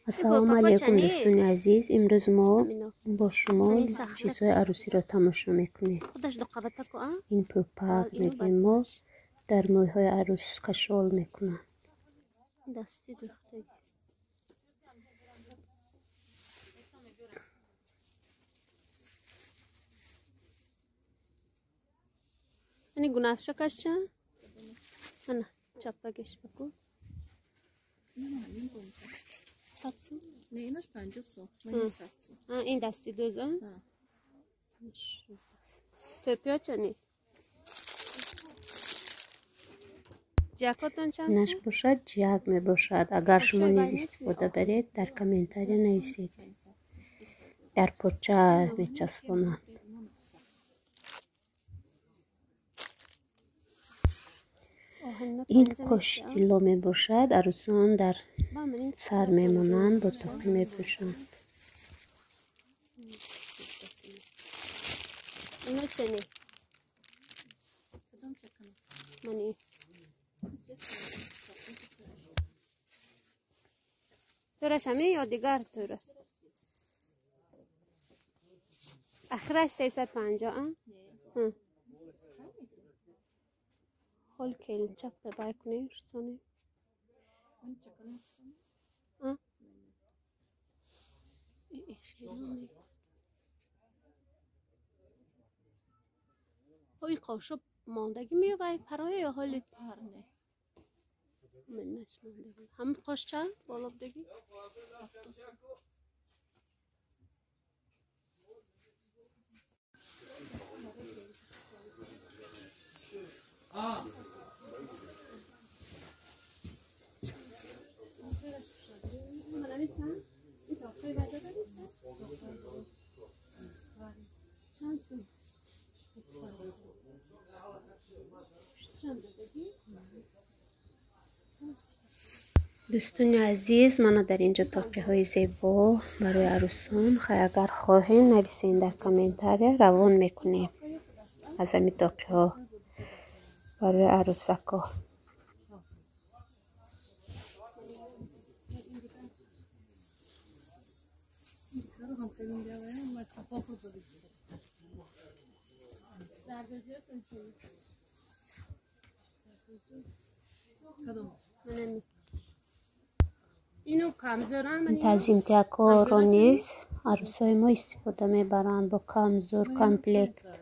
السلام علیکم دوستان عزیز. امروز ما با شما چیزهای عروسی را تماشا میکنیم. این پوپک میگیم ما در موهای عروس قشال میکنن. دستی دختگی یعنی گنافشه کشن؟ نه چپگش بکن. ساتسو؟ نه اینش 500 من 700. این دستی دوزن؟ تو پیا چنی؟ جاکتون چند نش باشد جاک می باشد. اگر شما نیز استفاده دارید در کامنتاری نویسید. در پوچه می چسبانند. این خوشتیلا می باشد. عروسان در سر می مانند با توپی می پوشند. اینو چنی؟ منی تورش همه یا دیگر توره؟ اخرش 350 ها؟ حال کلیم چپ ببر کنی رسانه های قاشق ماندگی میوه پرای یا حالی پر نه من نشمانده هم قاش چند بالا بدگی دوستان عزیز، من در اینجا تاقی های زیبا برای عروسان اگر خواهیم نویسین در کامنتاری روان میکنیم از همین تاقی ها برای عروسک ها. تنظیم تکا را نیز عروسای ما استفاده میبرند با کمزور کمپلکت.